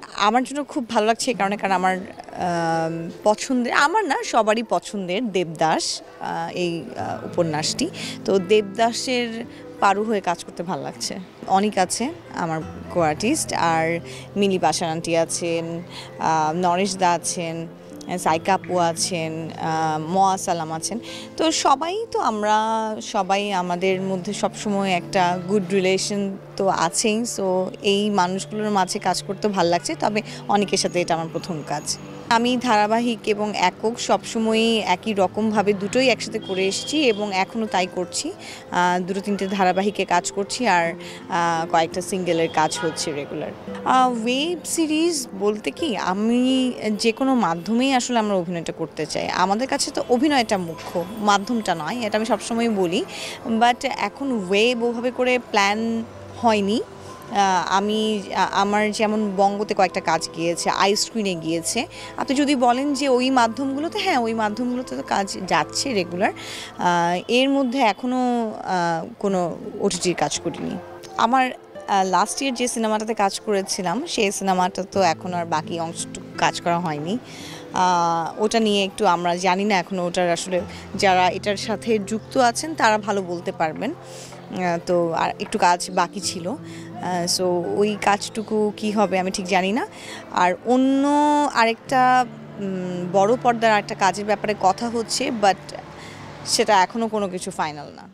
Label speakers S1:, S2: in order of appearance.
S1: আমার জন্য খুব ভালো লাগছে এই কারণে, কারণ আমার পছন্দের, আমার না সবারই পছন্দের দেবদাস এই উপন্যাসটি। তো দেবদাসের পারু হয়ে কাজ করতে ভালো লাগছে। অনেক আছে আমার কো আর্টিস্ট, আর মিলি পাশান আন্টি আছেন, নরেশ দা আছেন, সাইকা আপু আছেন, মোয়া সালাম আছেন। তো সবাই তো আমরা সবাই আমাদের মধ্যে সবসময় একটা গুড রিলেশন তো আছেই। সো এই মানুষগুলোর মাঝে কাজ করতে ভালো লাগছে। তবে অনেকের সাথে এটা আমার প্রথম কাজ। আমি ধারাবাহিক এবং একক সবসময়ই একই রকমভাবে দুটোই একসাথে করে এসেছি এবং এখনও তাই করছি। দুটো তিনটে ধারাবাহিকে কাজ করছি, আর কয়েকটা সিঙ্গেলের কাজ হচ্ছে রেগুলার। ওয়েব সিরিজ বলতে কি, আমি যে কোনো মাধ্যমেই আসলে আমরা অভিনয়টা করতে চাই। আমাদের কাছে তো অভিনয়টা মুখ্য, মাধ্যমটা নয়, এটা আমি সবসময় বলি। বাট এখন ওয়েব ওভাবে করে প্ল্যান হয়নি। আমি আমার যেমন বঙ্গতে কয়েকটা কাজ গিয়েছে, আই স্ক্রিনে গিয়েছে। আপনি যদি বলেন যে ওই মাধ্যমগুলোতে, হ্যাঁ ওই মাধ্যমগুলোতে তো কাজ যাচ্ছে রেগুলার। এর মধ্যে এখনও কোনো ওটিটির কাজ করিনি। আমার লাস্ট ইয়ার যে সিনেমাটাতে কাজ করেছিলাম সেই সিনেমাটা তো এখন আর বাকি অংশটুকু কাজ করা হয়নি। ওটা নিয়ে একটু আমরা জানি না এখনও, ওটার আসলে যারা এটার সাথে যুক্ত আছেন তারা ভালো বলতে পারবেন। তো আর একটু কাজ বাকি ছিল। সো ওই কাজটুকু কি হবে আমি ঠিক জানি না। আর অন্য আরেকটা বড় পর্দার একটা কাজের ব্যাপারে কথা হচ্ছে, বাট সেটা এখনও কোনো কিছু ফাইনাল না।